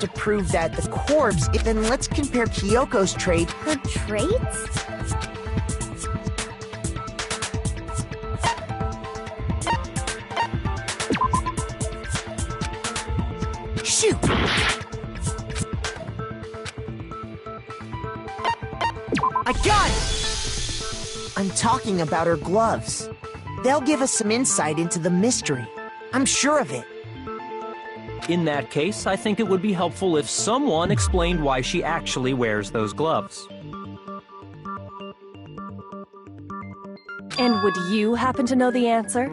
To prove that the corpse, then let's compare Kyoko's trait. Her traits? Shoot! I got it! I'm talking about her gloves. They'll give us some insight into the mystery. I'm sure of it. In that case, I think it would be helpful if someone explained why she actually wears those gloves. And would you happen to know the answer?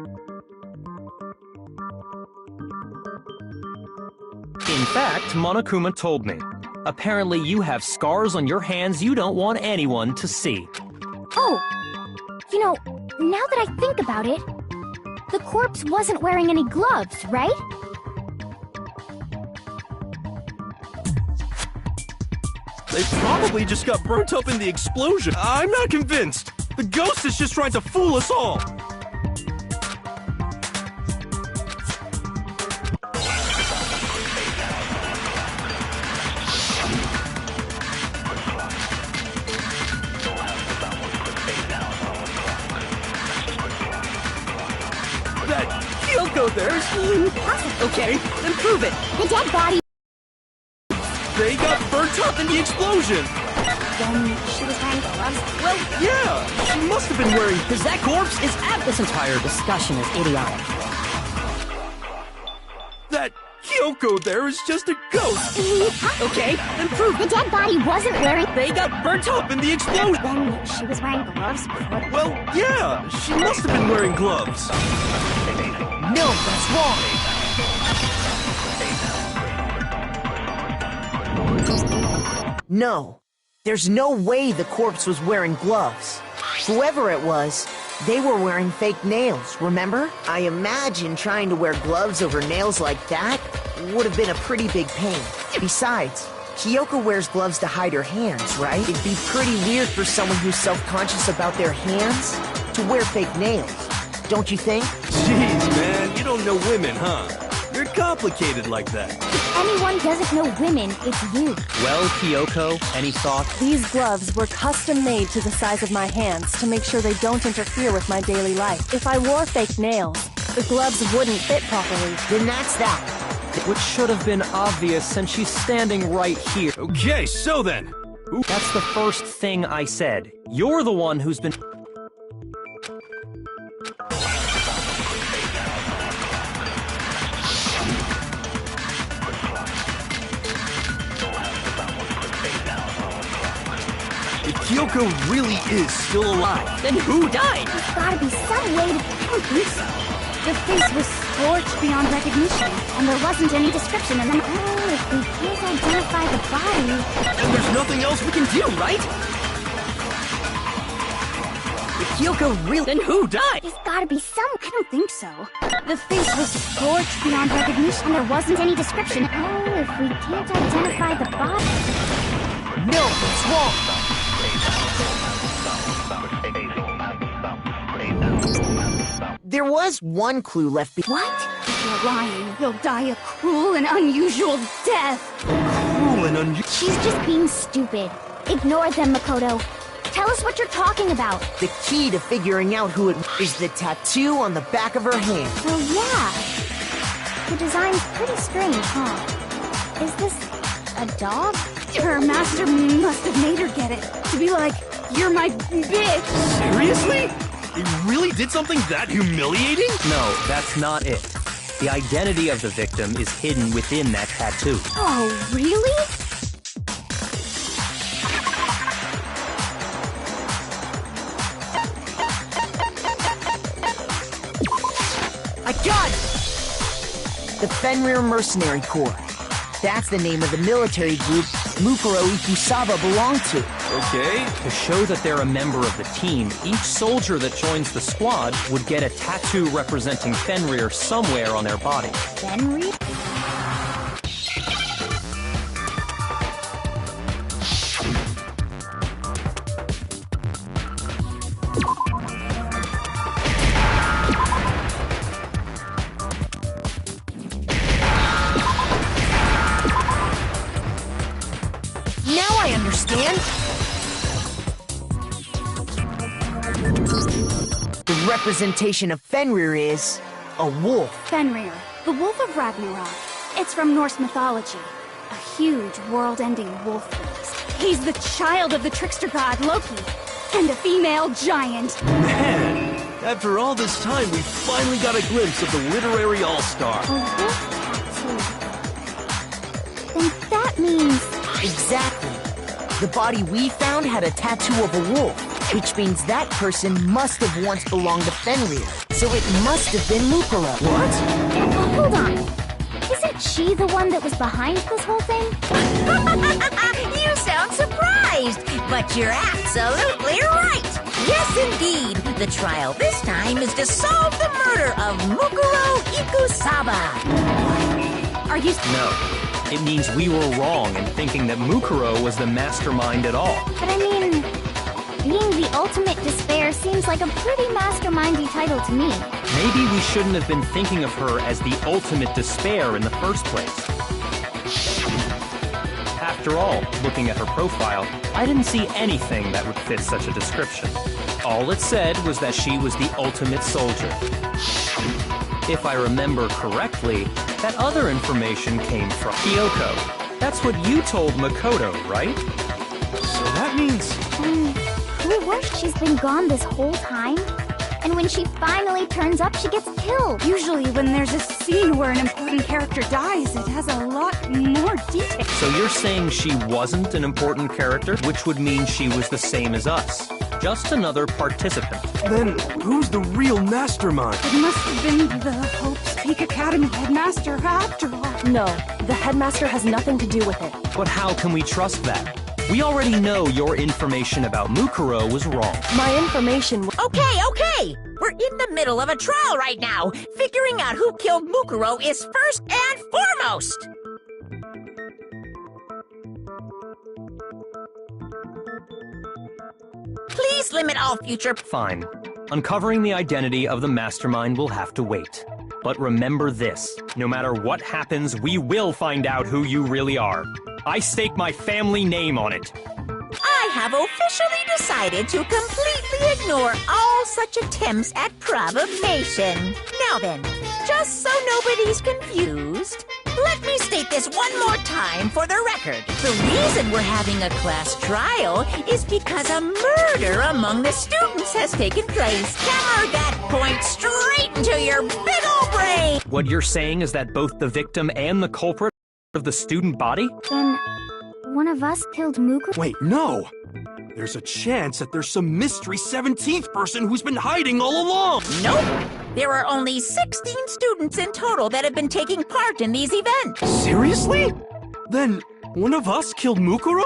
In fact, Monokuma told me. Apparently you have scars on your hands you don't want anyone to see. Oh, you know, now that I think about it, the corpse wasn't wearing any gloves, right? They probably just got burnt up in the explosion. I'm not convinced. The ghost is just trying to fool us all. That Kyoko there's impossible. Okay, then prove it. The dead body. They got burnt up in the explosion. Then she was wearing gloves. Well, yeah, she must have been wearing. Because that corpse is this entire discussion is idiotic. That Kyoko there is just a ghost. Okay, then prove The dead body wasn't wearing. They got burnt up in the explosion. Then she was wearing gloves. Well, yeah, she must have been wearing gloves. No, that's wrong! No, there's no way the corpse was wearing gloves. Whoever it was, they were wearing fake nails, remember? I imagine trying to wear gloves over nails like that would have been a pretty big pain. Besides, Kyoko wears gloves to hide her hands, right? It'd be pretty weird for someone who's self-conscious about their hands to wear fake nails, don't you think? Jeez, man, you don't know women, huh? You're complicated like that. If anyone doesn't know women, it's you. Well, Kyoko, any thoughts? These gloves were custom made to the size of my hands to make sure they don't interfere with my daily life. If I wore fake nails, the gloves wouldn't fit properly. Then that's that. Which should have been obvious since she's standing right here. Okay, so then. That's the first thing I said. You're the one who's been... If Kyoko really is still alive, Then who died? There's gotta be some way to. I don't think so. The face was scorched beyond recognition, and there wasn't any description, and then. Oh, if we can't identify the body. and there's nothing else we can do, right? If Kyoko really... Then who died? There's gotta be some. I don't think so. The face was scorched beyond recognition, and there wasn't any description. Oh, if we can't identify the body. No, that's wrong! There was one clue left behind. What? You're lying. You'll die a cruel and unusual death. Cruel and unusual. She's just being stupid. Ignore them, Makoto. Tell us what you're talking about. The key to figuring out who it is the tattoo on the back of her hand. Well, yeah. The design's pretty strange, huh? Is this a dog? Her master must have made her get it. To be like, you're my bitch. Seriously? They really did something that humiliating? No, that's not it. The identity of the victim is hidden within that tattoo. Oh, really? I got it! The Fenrir Mercenary Corps. That's the name of the military group Mukuro Ikusawa belonged to. Okay. To show that they're a member of the team, each soldier that joins the squad would get a tattoo representing Fenrir somewhere on their body. Fenrir? Now I understand. The representation of Fenrir is a wolf. Fenrir, the wolf of Ragnarok. It's from Norse mythology. A huge, world-ending wolf beast. He's the child of the trickster god Loki, and a female giant. Man, after all this time, we finally got a glimpse of the literary all-star. A wolf tattoo. Then that means... Exactly. The body we found had a tattoo of a wolf, which means that person must have once belonged to Fenrir. So it must have been Mukuro. What? Hold on. Isn't she the one that was behind this whole thing? You sound surprised, but you're absolutely right. Yes, indeed. The trial this time is to solve the murder of Mukuro Ikusaba. Are you... No. It means we were wrong in thinking that Mukuro was the mastermind at all. But I mean... being the ultimate despair seems like a pretty mastermindy title to me. Maybe we shouldn't have been thinking of her as the ultimate despair in the first place. After all, looking at her profile, I didn't see anything that would fit such a description. All it said was that she was the ultimate soldier. If I remember correctly, that other information came from Kyoko. That's what you told Makoto, right? So that means... Who was she's been gone this whole time? And when she finally turns up, she gets killed. Usually when there's a scene where an important character dies, it has a lot more detail. So you're saying she wasn't an important character, which would mean she was the same as us. Just another participant. Then who's the real mastermind? It must have been the Hope's Peak Academy headmaster after all. No, the headmaster has nothing to do with it. But how can we trust that? We already know your information about Mukuro was wrong. My information... Okay. We're in the middle of a trial right now. Figuring out who killed Mukuro is first and foremost. Please limit all future... Fine. Uncovering the identity of the mastermind will have to wait. But remember this, no matter what happens, we will find out who you really are. I stake my family name on it. I have officially decided to completely ignore all such attempts at provocation. Now then, just so nobody's confused, let me state this one more time for the record. The reason we're having a class trial is because a murder among the students has taken place. Hammer that point straight into your big ol' brain! What you're saying is that both the victim and the culprit of the student body? Then... one of us killed Mukuro? Wait, no! There's a chance that there's some mystery 17th person who's been hiding all along! Nope! There are only 16 students in total that have been taking part in these events. Seriously? Then one of us killed Mukuro?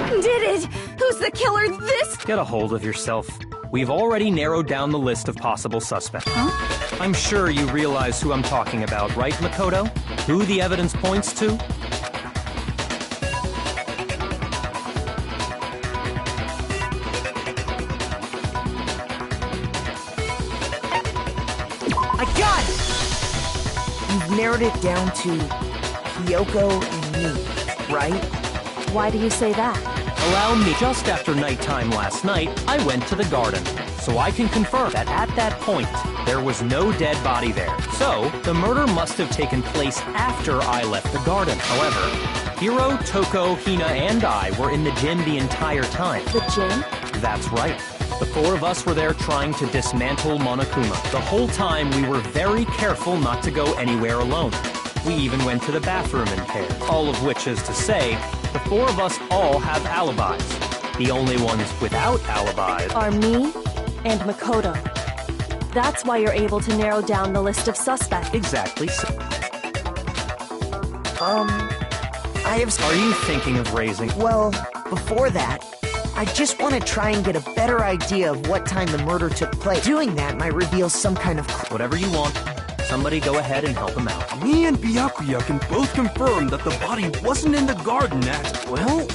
Who did it? Who's the killer this? Get a hold of yourself. We've already narrowed down the list of possible suspects. Huh? I'm sure you realize who I'm talking about, right, Makoto? Who the evidence points to? I got it! You've narrowed it down to Kyoko and me, right? Why do you say that? Allow me. Just after nighttime last night, I went to the garden. So I can confirm that at that point, there was no dead body there. So, the murder must have taken place after I left the garden. However, Hiro, Toko, Hina, and I were in the gym the entire time. The gym? That's right. The four of us were there trying to dismantle Monokuma. The whole time we were very careful not to go anywhere alone. We even went to the bathroom in pairs. All of which is to say, the four of us all have alibis. The only ones without alibis Are me and Makoto. That's why you're able to narrow down the list of suspects. exactly so. I have... Are you thinking of raising? Well, before that, I just want to try and get a better idea of what time the murder took place. Doing that might reveal some kind of clue. Whatever you want. Somebody go ahead and help him out. Me and Byakuya can both confirm that the body wasn't in the garden at... well,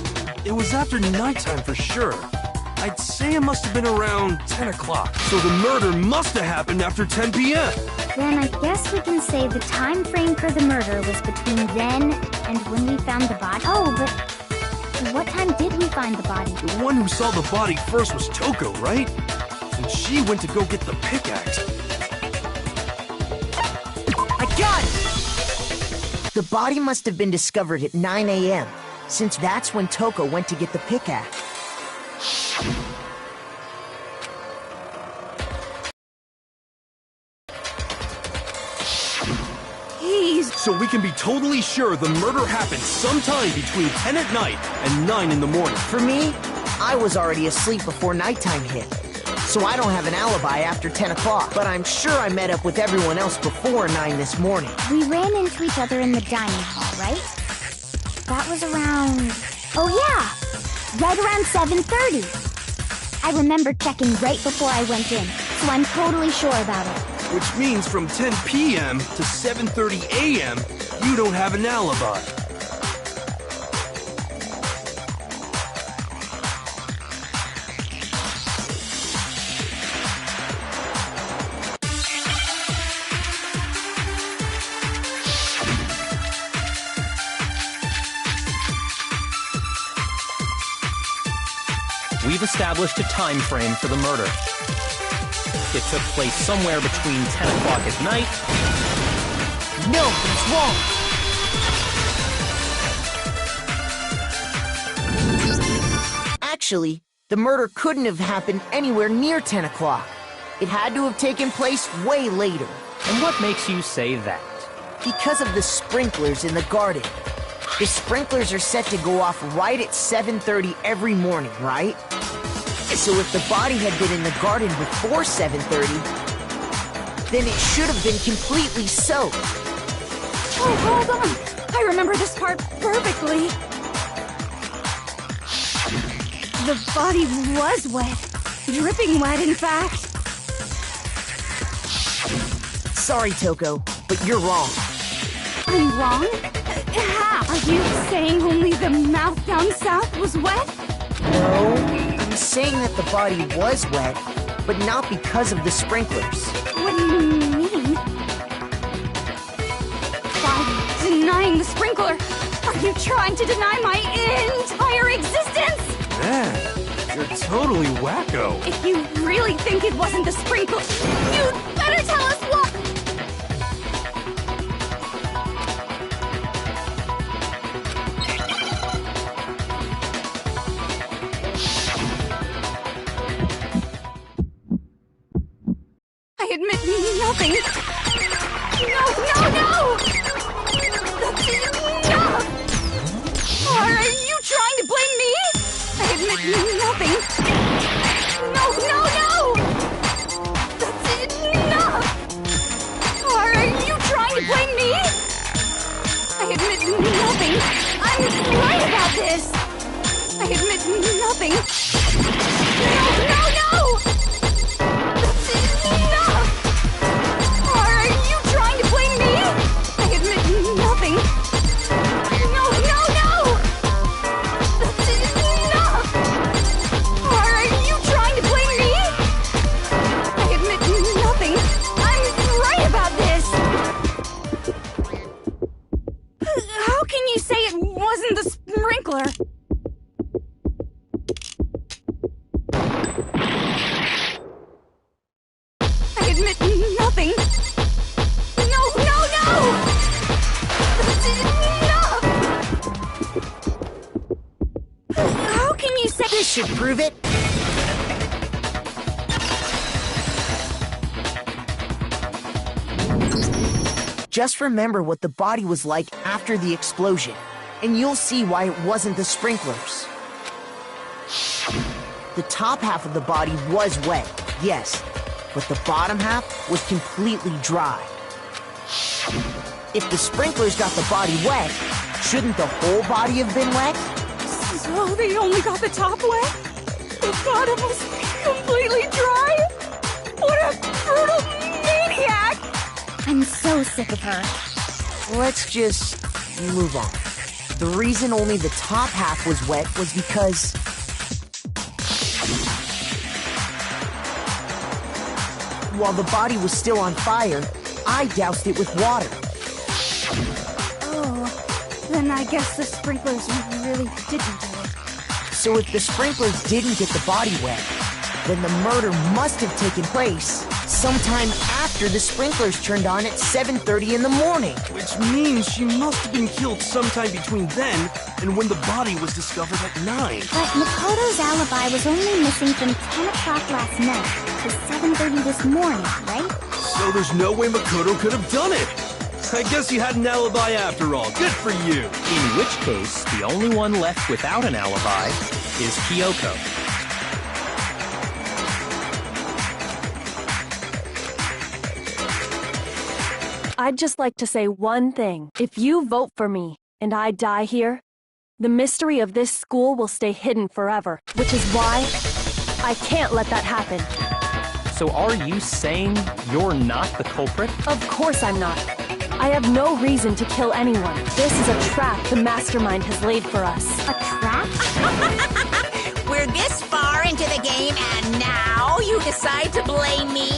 it was after nighttime for sure. I'd say it must have been around 10 o'clock. So the murder must have happened after 10 p.m. Then I guess we can say the time frame for the murder was between then and when we found the body. Oh, but What time did we find the body? The one who saw the body first was Toko, right? And she went to go get the pickaxe. I got it! The body must have been discovered at 9 a.m., since that's when Toko went to get the pickaxe. So we can be totally sure the murder happened sometime between 10 at night and 9 in the morning. For me, I was already asleep before nighttime hit, so I don't have an alibi after 10 o'clock. But I'm sure I met up with everyone else before 9 this morning. We ran into each other in the dining hall, right? That was around... Oh yeah! Right around 7:30. I remember checking right before I went in, so I'm totally sure about it. Which means from 10 p.m. to 7:30 a.m., you don't have an alibi. We've established a time frame for the murder. It took place somewhere between 10 o'clock at night... No, it's wrong! Actually, the murder couldn't have happened anywhere near 10 o'clock. It had to have taken place way later. And what makes you say that? Because of the sprinklers in the garden. The sprinklers are set to go off right at 7:30 every morning, right? So if the body had been in the garden before 7:30, then it should have been completely soaked. Oh, hold on. I remember this part perfectly. The body was wet. Dripping wet, in fact. Sorry, Toko, but you're wrong. I'm wrong? How? Are you saying only the mouth down south was wet? No, I'm saying that the body was wet, but not because of the sprinklers. What do you mean? By denying the sprinkler, are you trying to deny my entire existence? Man, you're totally wacko. If you really think it wasn't the sprinkler, you'd better tell us what... I admit nothing. No, no, no! That's enough! Are you trying to blame me? I admit nothing. No, no, no! That's enough! Are you trying to blame me? I admit nothing. I'm right about this. I admit nothing. No, no, no! That's enough! Are you trying to blame me? I admit nothing. No, no, no! That's enough! Are you trying to blame me? I admit nothing. I'm right about this. How can you say it wasn't the sprinkler? I admit nothing. No, no, no! That's enough! How can you say... This should prove it. Just remember what the body was like after the explosion, and you'll see why it wasn't the sprinklers. The top half of the body was wet, yes, but the bottom half was completely dry. If the sprinklers got the body wet, shouldn't the whole body have been wet? So they only got the top wet? The bottom was completely dry? What a brutal maniac! I'm so sick of her. Let's just move on. The reason only the top half was wet was because... while the body was still on fire, I doused it with water. Oh, Then I guess the sprinklers really didn't do it. So if the sprinklers didn't get the body wet, then the murder must have taken place sometime after the sprinklers turned on at 7:30 in the morning. Which means she must have been killed sometime between then and when the body was discovered at 9. But Makoto's alibi was only missing from 10 o'clock last night to 7:30 this morning, right? So there's no way Makoto could have done it. I guess you had an alibi after all. Good for you. In which case, the only one left without an alibi is Kyoko. I'd just like to say one thing. If you vote for me and I die here, the mystery of this school will stay hidden forever, which is why I can't let that happen. So are you saying you're not the culprit? Of course I'm not. I have no reason to kill anyone. This is a trap the mastermind has laid for us. A trap? We're this far into the game and now you decide to blame me?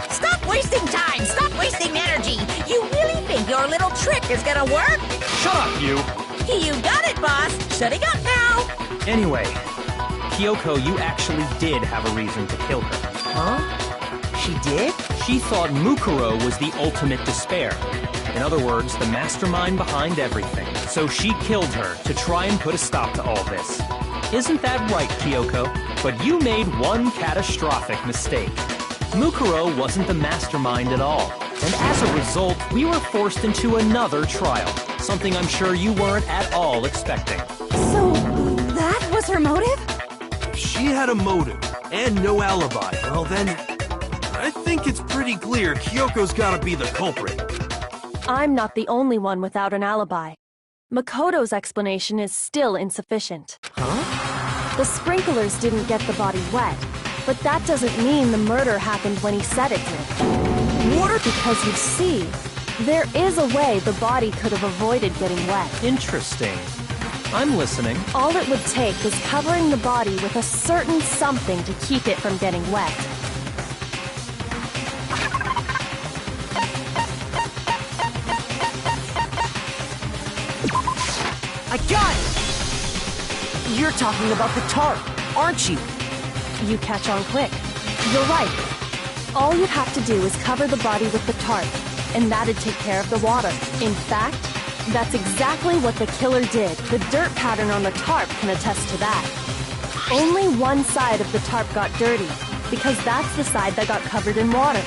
Stop wasting time! Stop wasting energy! You really think your little trick is gonna work? Shut up, you! You got it, boss! Shutting up now! Anyway, Kyoko, you actually did have a reason to kill her. Huh? She did? She thought Mukuro was the ultimate despair. In other words, the mastermind behind everything. So she killed her to try and put a stop to all this. Isn't that right, Kyoko? But you made one catastrophic mistake. Mukuro wasn't the mastermind at all. And as a result, we were forced into another trial. Something I'm sure you weren't at all expecting. So, that was her motive? If she had a motive and no alibi, well then, I think it's pretty clear Kyoko's gotta be the culprit. I'm not the only one without an alibi. Makoto's explanation is still insufficient. Huh? The sprinklers didn't get the body wet, but that doesn't mean the murder happened when he said it did. What? Because you see, there is a way the body could have avoided getting wet. Interesting. I'm listening. All it would take is covering the body with a certain something to keep it from getting wet. I got it! You're talking about the tarp, aren't you? You catch on quick. You're right. All you'd have to do is cover the body with the tarp, and that'd take care of the water. In fact, that's exactly what the killer did. The dirt pattern on the tarp can attest to that. Only one side of the tarp got dirty, because that's the side that got covered in water.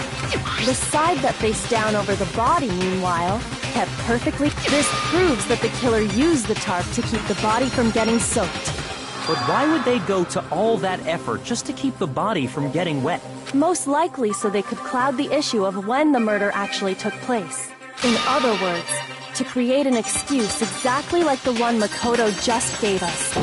The side that faced down over the body, meanwhile, kept perfectly. This proves that the killer used the tarp to keep the body from getting soaked. But why would they go to all that effort just to keep the body from getting wet? Most likely so they could cloud the issue of when the murder actually took place. In other words, to create an excuse exactly like the one Makoto just gave us.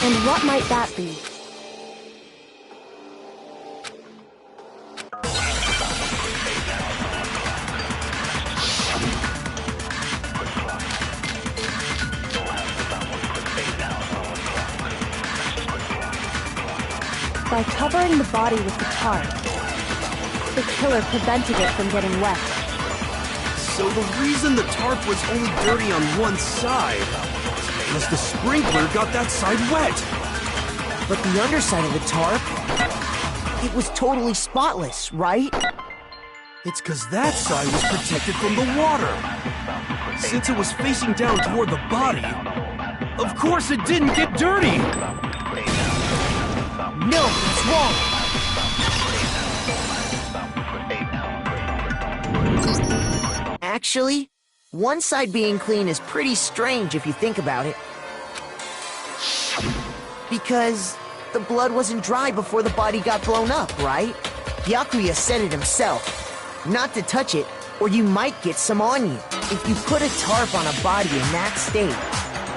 And what might that be? By covering the body with the tarp, the killer prevented it from getting wet. So the reason the tarp was only dirty on one side was the sprinkler got that side wet. But the underside of the tarp, it was totally spotless, right? It's because that side was protected from the water. Since it was facing down toward the body, of course it didn't get dirty. No, it's wrong. Actually, one side being clean is pretty strange if you think about it. Because the blood wasn't dry before the body got blown up, right? Byakuya said it himself. Not to touch it, or you might get some on you. If you put a tarp on a body in that state,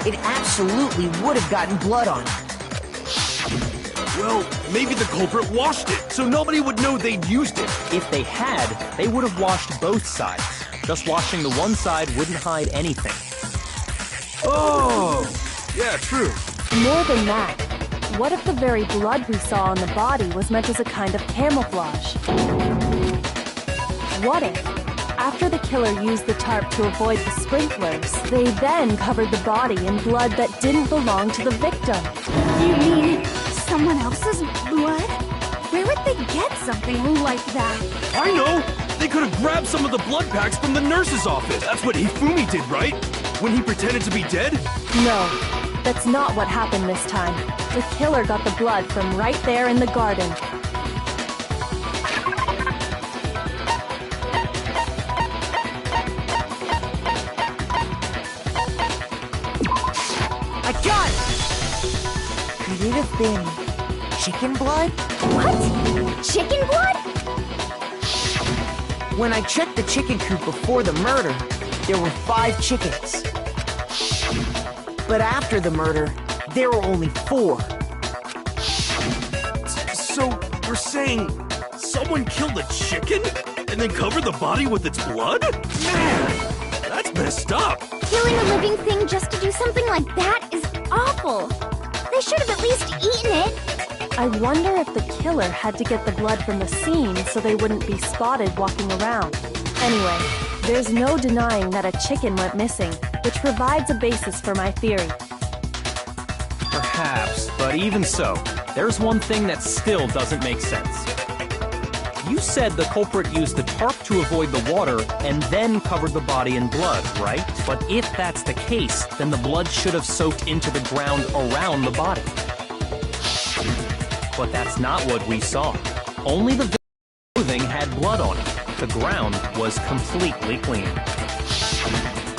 it absolutely would have gotten blood on it. Well, maybe the culprit washed it, so nobody would know they'd used it. If they had, they would have washed both sides. Just washing the one side wouldn't hide anything. Oh! Yeah, true. More than that, what if the very blood we saw on the body was meant as a kind of camouflage? What if, after the killer used the tarp to avoid the sprinklers, they then covered the body in blood that didn't belong to the victim? You mean someone else's blood? Where would they get something like that? I know! They could have grabbed some of the blood packs from the nurse's office. That's what Hifumi did, right? When he pretended to be dead? No, that's not what happened this time. The killer got the blood from right there in the garden. I got it! Could it have been chicken blood? What? Chicken blood? When I checked the chicken coop before the murder, there were 5 chickens. But after the murder, there were only 4. So, you're saying someone killed a chicken and then covered the body with its blood? Man, that's messed up. Killing a living thing just to do something like that is awful. They should have at least eaten it. I wonder if the killer had to get the blood from the scene so they wouldn't be spotted walking around. Anyway, there's no denying that a chicken went missing, which provides a basis for my theory. Perhaps, but even so, there's one thing that still doesn't make sense. You said the culprit used the tarp to avoid the water and then covered the body in blood, right? But if that's the case, then the blood should have soaked into the ground around the body. But that's not what we saw. Only the clothing had blood on it. The ground was completely clean.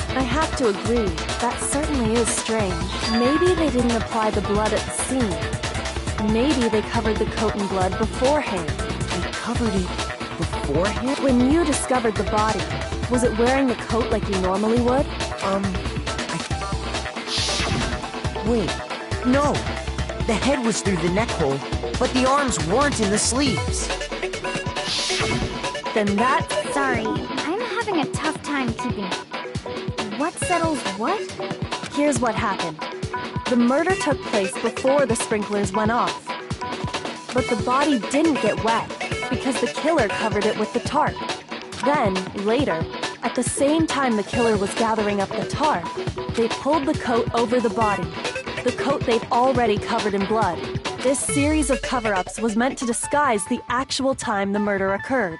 I have to agree, that certainly is strange. Maybe they didn't apply the blood at the scene. Maybe they covered the coat in blood beforehand. They covered it beforehand? When you discovered the body, was it wearing the coat like you normally would? Wait, no. The head was through the neck hole, but the arms weren't in the sleeves. Then that... Sorry, I'm having a tough time keeping up. What settles what? Here's what happened. The murder took place before the sprinklers went off. But the body didn't get wet, because the killer covered it with the tarp. Then, later, at the same time the killer was gathering up the tarp, they pulled the coat over the body. The coat they'd already covered in blood. This series of cover-ups was meant to disguise the actual time the murder occurred.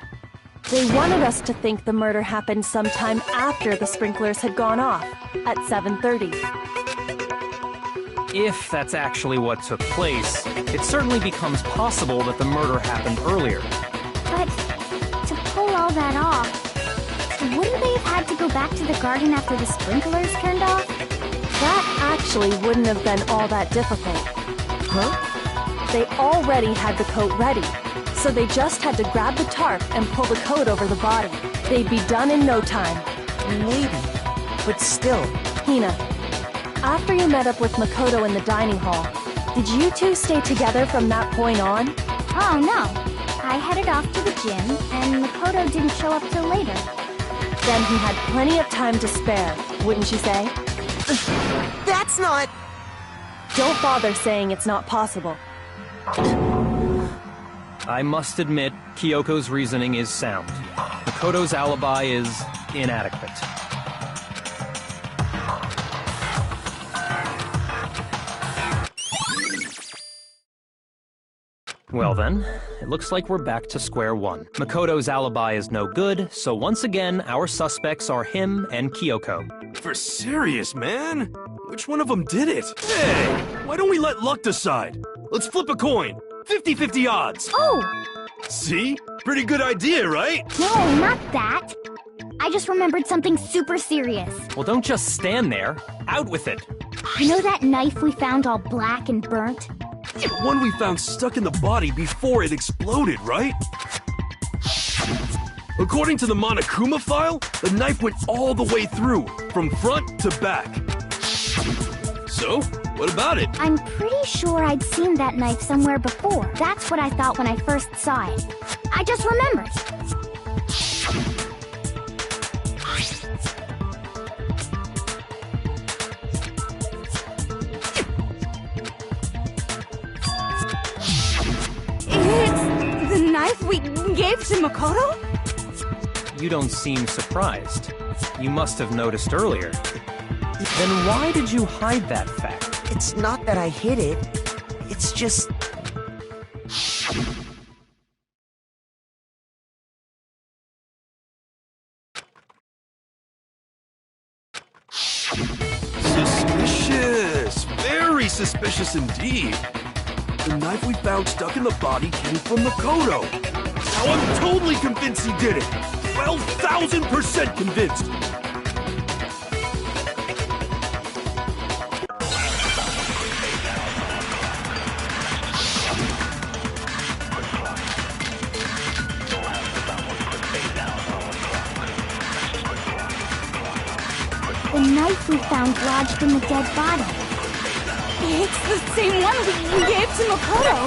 They wanted us to think the murder happened sometime after the sprinklers had gone off, at 7:30. If that's actually what took place, it certainly becomes possible that the murder happened earlier. But to pull all that off, wouldn't they have had to go back to the garden after the sprinklers turned off? That actually wouldn't have been all that difficult. Huh? They already had the coat ready, so they just had to grab the tarp and pull the coat over the body. They'd be done in no time. Maybe, but still. Hina, after you met up with Makoto in the dining hall, did you two stay together from that point on? Oh, no. I headed off to the gym, and Makoto didn't show up till later. Then he had plenty of time to spare, wouldn't you say? That's not... Don't bother saying it's not possible. I must admit, Kyoko's reasoning is sound. Makoto's alibi is inadequate. Well then, it looks like we're back to square one. Makoto's alibi is no good, so once again, our suspects are him and Kyoko. For serious, man? Which one of them did it? Hey, why don't we let luck decide? Let's flip a coin. 50-50 odds. Oh! See? Pretty good idea, right? No, not that. I just remembered something super serious. Well, don't just stand there. Out with it. You know that knife we found all black and burnt? The one we found stuck in the body before it exploded, right? According to the Monokuma file, the knife went all the way through, from front to back. So, what about it? I'm pretty sure I'd seen that knife somewhere before. That's what I thought when I first saw it. I just remembered. knife we gave to Makoto? You don't seem surprised. You must have noticed earlier. Then why did you hide that fact? It's not that I hid it. It's just... Suspicious! Very suspicious indeed. The knife we found stuck in the body came from Makoto. Now I'm totally convinced he did it. 12,000% convinced. The knife we found lodged in the dead body. It's the same one we gave to Makoto.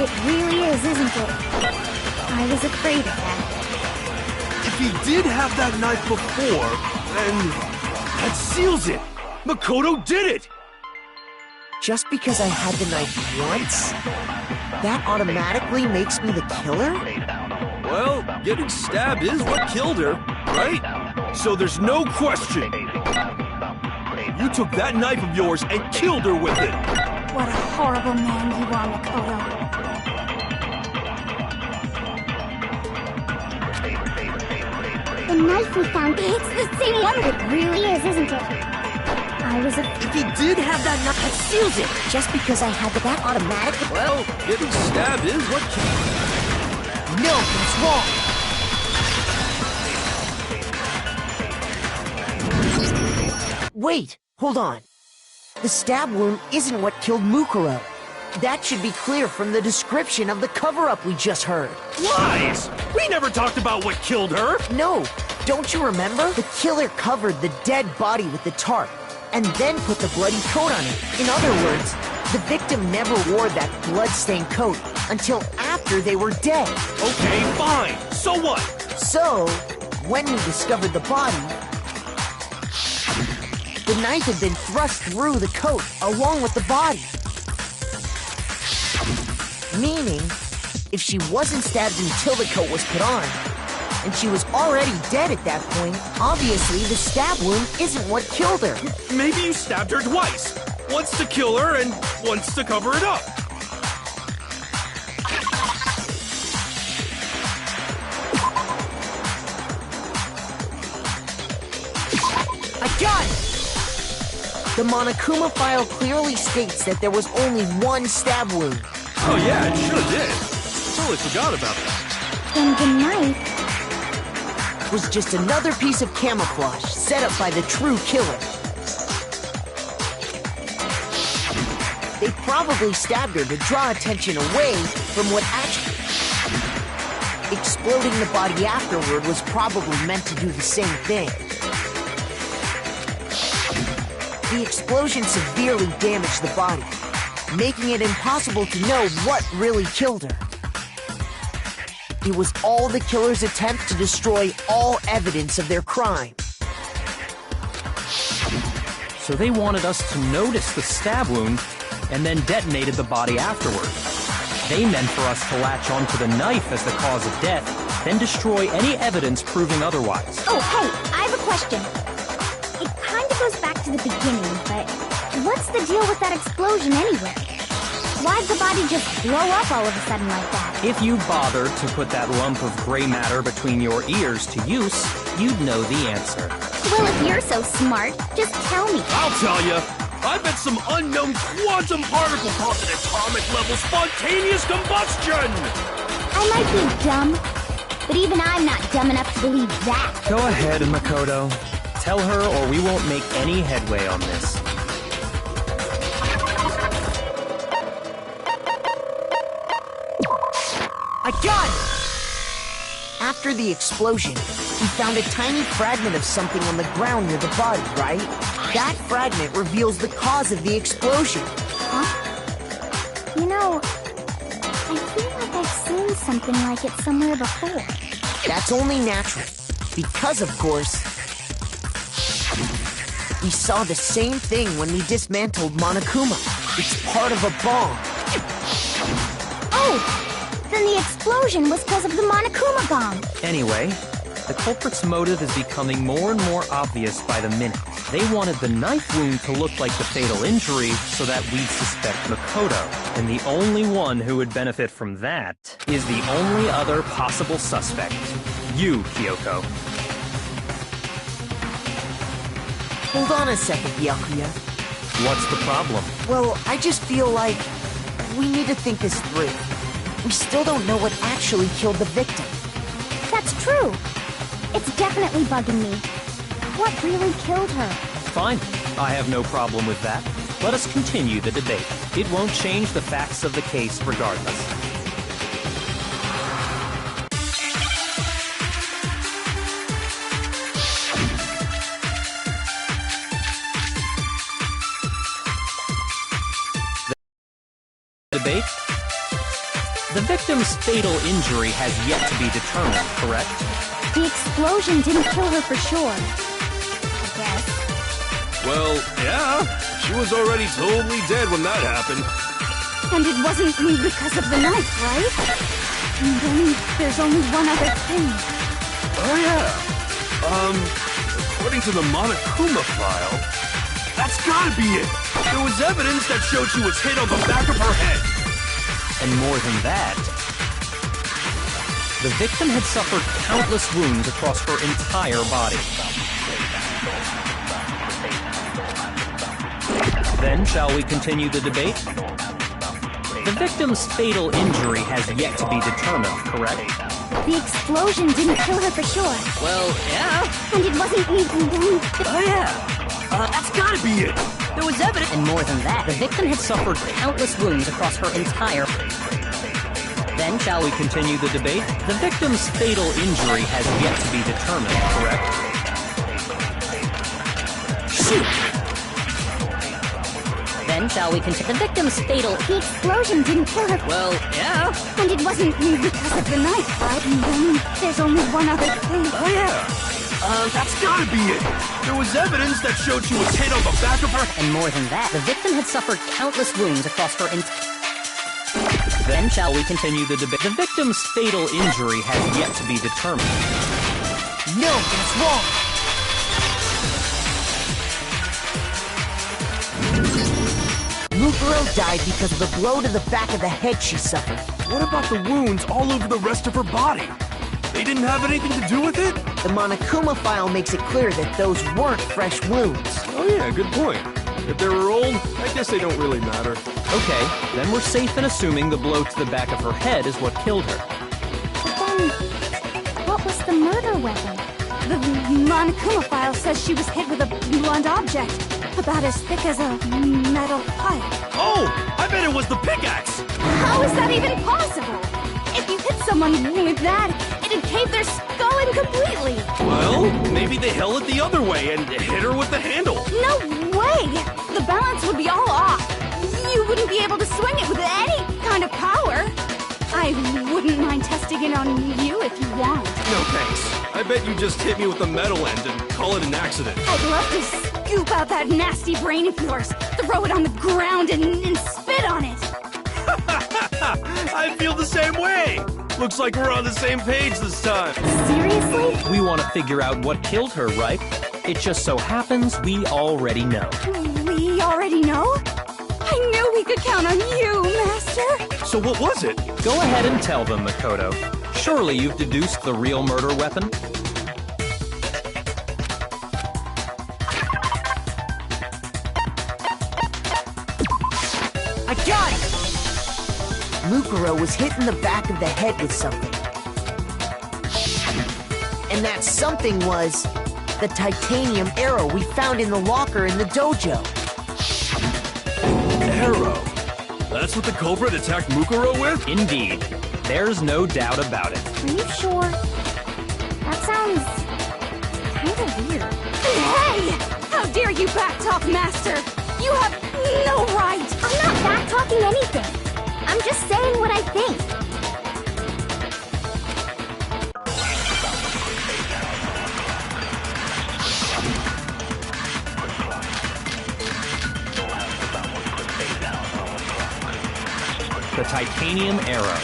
It really is, isn't it? I was afraid of that. If he did have that knife before, then that seals it. Makoto did it. Just because I had the knife once, that automatically makes me the killer? Well, getting stabbed is what killed her, right? So there's no question. You took that knife of yours and killed her with it. What a horrible man you are, Makoto. The knife we found, it's the same one. It really is, isn't it? I was afraid. If he did have that knife, that seals it. Just because I had that automatically... Well, getting stabbed is what killed her. No, that's wrong. Wait, hold on. The stab wound isn't what killed Mukuro. That should be clear from the description of the cover-up we just heard. Lies! We never talked about what killed her! No, don't you remember? The killer covered the dead body with the tarp, and then put the bloody coat on it. In other words, the victim never wore that blood-stained coat until after they were dead. Okay, fine. So what? So, when we discovered the body, the knife had been thrust through the coat along with the body. Meaning, if she wasn't stabbed until the coat was put on, and she was already dead at that point, obviously the stab wound isn't what killed her. Maybe you stabbed her twice. Once to kill her and once to cover it up. I got it! The Monokuma file clearly states that there was only one stab wound. Oh yeah, it sure did. Totally forgot about that. And the knife... was just another piece of camouflage set up by the true killer. They probably stabbed her to draw attention away from what actually... Exploding the body afterward was probably meant to do the same thing. The explosion severely damaged the body, making it impossible to know what really killed her. It was all the killer's attempt to destroy all evidence of their crime. So they wanted us to notice the stab wound and then detonated the body afterward. They meant for us to latch onto the knife as the cause of death, then destroy any evidence proving otherwise. Oh, hey, I have a question. It kind of goes back to the beginning, but what's the deal with that explosion anyway? Why'd the body just blow up all of a sudden like that? If you bothered to put that lump of gray matter between your ears to use, you'd know the answer. Well, if you're so smart, just tell me. I'll tell you. I bet some unknown quantum particle caused an atomic level spontaneous combustion! I might be dumb, but even I'm not dumb enough to believe that. Go ahead, Makoto. Tell her or we won't make any headway on this. I got it! After the explosion, we found a tiny fragment of something on the ground near the body, right? That fragment reveals the cause of the explosion. Huh? You know, I feel like I've seen something like it somewhere before. That's only natural, because of course, we saw the same thing when we dismantled Monokuma. It's part of a bomb. Oh! Then the explosion was because of the Monokuma bomb. Anyway, the culprit's motive is becoming more and more obvious by the minute. They wanted the knife wound to look like the fatal injury so that we'd suspect Makoto. And the only one who would benefit from that is the only other possible suspect. You, Kyoko. Hold on a second, Byakuya. What's the problem? Well, I just feel like we need to think this through. We still don't know what actually killed the victim. That's true. It's definitely bugging me. What really killed her? Fine. I have no problem with that. Let us continue the debate. It won't change the facts of the case regardless. Debate? The victim's fatal injury has yet to be determined, correct? The explosion didn't kill her for sure. I guess. Well, yeah. She was already totally dead when that happened. And it wasn't because of the knife, right? And then there's only one other thing. Oh, yeah. According to the Monokuma file, that's gotta be it. There was evidence that showed she was hit on the back of her head. And more than that, the victim had suffered countless wounds across her entire body. Then, shall we continue the debate? The victim's fatal injury has yet to be determined, correct? The explosion didn't kill her for sure. Well, yeah. And it wasn't even... Oh, yeah. That's gotta be it. There was evidence. And more than that, the victim had suffered countless wounds across her entire... Then, shall we continue the debate? The victim's fatal injury has yet to be determined, correct? Shoot! Then, shall we continue? The victim's fatal... The explosion didn't kill her. Well, yeah. And it wasn't because of the knife, right? And then there's only one other thing. Oh, yeah. That's gotta be it. There was evidence that showed she was hit on the back of her head. And more than that, the victim had suffered countless wounds across her entire... Then shall we continue the debate? The victim's fatal injury has yet to be determined. No, that's wrong. Mukuro died because of the blow to the back of the head she suffered. What about the wounds all over the rest of her body? They didn't have anything to do with it? The Monokuma file makes it clear that those weren't fresh wounds. Oh yeah, good point. If they were old, I guess they don't really matter. Okay, then we're safe in assuming the blow to the back of her head is what killed her. But then, what was the murder weapon? The Monokuma file says she was hit with a blunt object, about as thick as a metal pipe. Oh, I bet it was the pickaxe! How is that even possible? If you hit someone with that, it'd cave their skull in completely. Well, maybe they held it the other way and hit her with the handle. No way! The balance would be all off. You wouldn't be able to swing it with any kind of power. I wouldn't mind testing it on you if you want. No thanks. I bet you just hit me with the metal end and call it an accident. I'd love to scoop out that nasty brain of yours, throw it on the ground and spit on it. I feel the same way. Looks like we're on the same page this time. Seriously? We want to figure out what killed her, right? It just so happens we already know. We already know? I knew we could count on you, Master. So what was it? Go ahead and tell them, Makoto. Surely you've deduced the real murder weapon? I got it! Mukuro was hit in the back of the head with something. And that something was the titanium arrow we found in the locker in the dojo. Arrow? That's what the culprit attacked Mukuro with? Indeed. There's no doubt about it. Are you sure? That sounds kind of weird. Hey! How dare you backtalk, Master? You have no right! I'm not backtalking anything. I'm just saying what I think. The titanium arrow.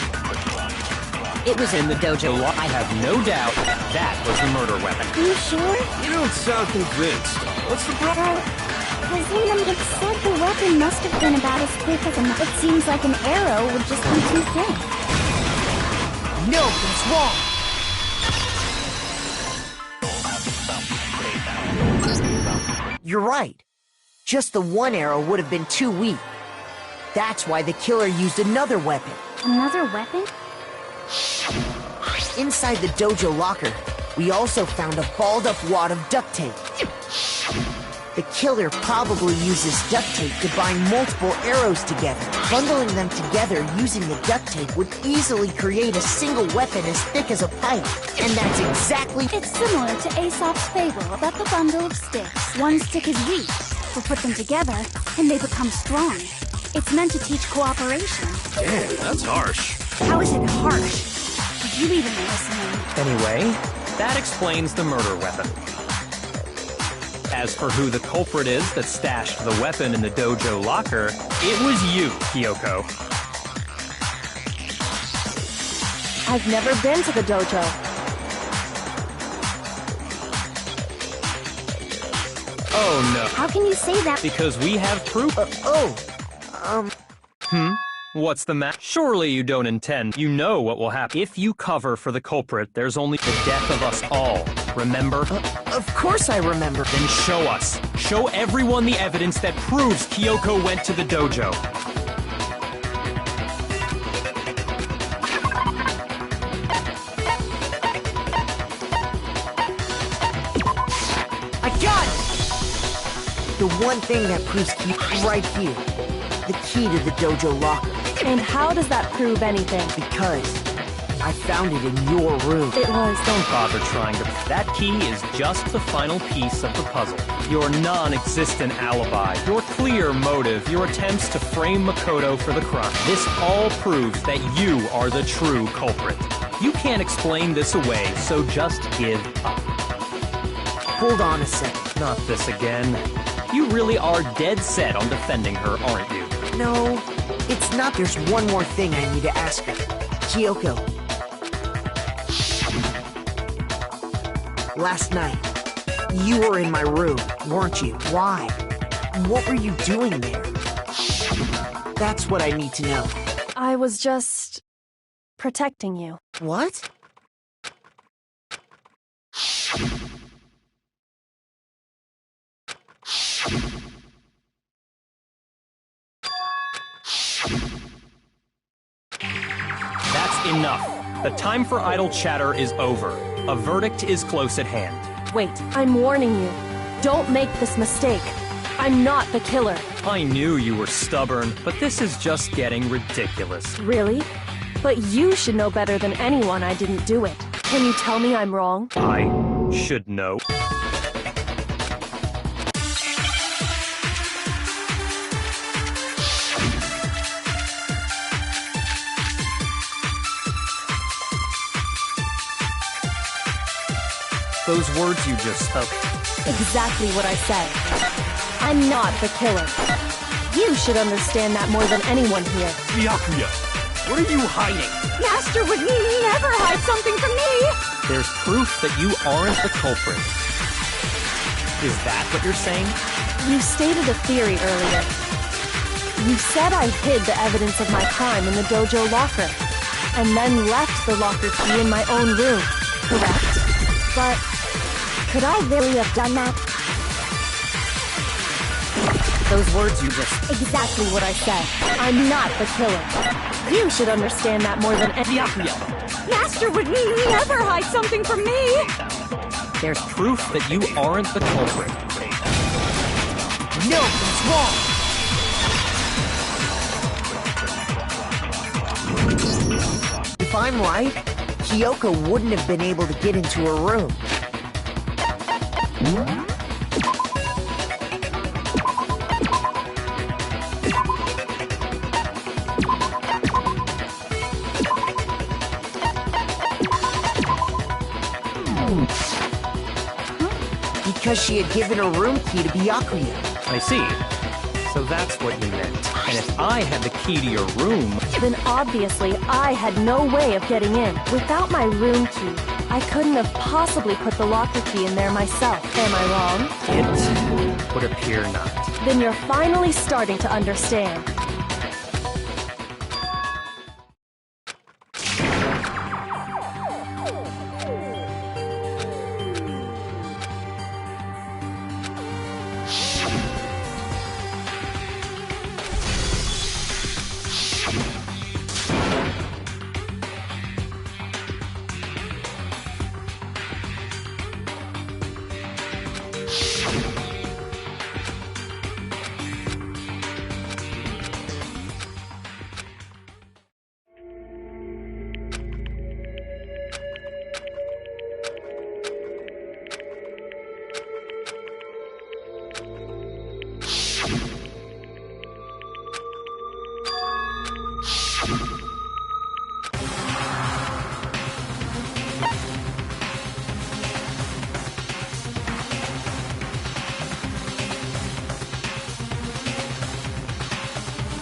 It was in the dojo. I have no doubt that was the murder weapon. Are you sure? You don't sound convinced. What's the problem? Because it said the weapon must have been about as thick as a knife. It seems like an arrow would just be too thin. No, it's wrong. You're right. Just the one arrow would have been too weak. That's why the killer used another weapon. Another weapon? Inside the dojo locker, we also found a balled-up wad of duct tape. The killer probably uses duct tape to bind multiple arrows together. Bundling them together using the duct tape would easily create a single weapon as thick as a pipe. And that's exactly... It's similar to Aesop's fable about the bundle of sticks. One stick is weak, but put them together, and they become strong. It's meant to teach cooperation. Damn, that's harsh. How is it harsh? Did you even listen? Anyway, that explains the murder weapon. As for who the culprit is that stashed the weapon in the dojo locker, it was you, Kyoko. I've never been to the dojo. Oh no. How can you say that? Because we have proof. What's the matter? Surely you don't intend. You know what will happen. If you cover for the culprit, there's only the death of us all. Remember? Of course I remember. Then show us. Show everyone the evidence that proves Kyoko went to the dojo. I got it! The one thing that proves Kyoko right here. The key to the dojo locker. And how does that prove anything? Because I found it in your room. It was... Don't bother trying to... That key is just the final piece of the puzzle. Your non-existent alibi, your clear motive, your attempts to frame Makoto for the crime. This all proves that you are the true culprit. You can't explain this away, so just give up. Hold on a second. Not this again. You really are dead set on defending her, aren't you? No, it's not. There's one more thing I need to ask her. Kyoko. Last night, you were in my room, weren't you? Why? What were you doing there? That's what I need to know. I was just... protecting you. What? That's enough. The time for idle chatter is over. A verdict is close at hand. Wait, I'm warning you. Don't make this mistake. I'm not the killer. I knew you were stubborn, but this is just getting ridiculous. Really? But you should know better than anyone I didn't do it. Can you tell me I'm wrong? I should know. Those words you just spoke. Exactly what I said. I'm not the killer. You should understand that more than anyone here. Byakuya, what are you hiding? Master would never hide something from me! There's proof that you aren't the culprit. Is that what you're saying? You stated a theory earlier. You said I hid the evidence of my crime in the dojo locker, and then left the locker key in my own room. Correct. But could I really have done that? Those words you just... Exactly what I said. I'm not the killer. You should understand that more than any... Master would never hide something from me! There's proof that you aren't the culprit. No, that's wrong! If I'm right, Kyoko wouldn't have been able to get into her room. Because she had given her room key to Byakuya. I see. So that's what you meant. And if I had the key to your room, Then obviously I had no way of getting in. Without my room key, I couldn't have possibly put the locker key in there myself. Am I wrong? it would appear not. Then you're finally starting to understand. You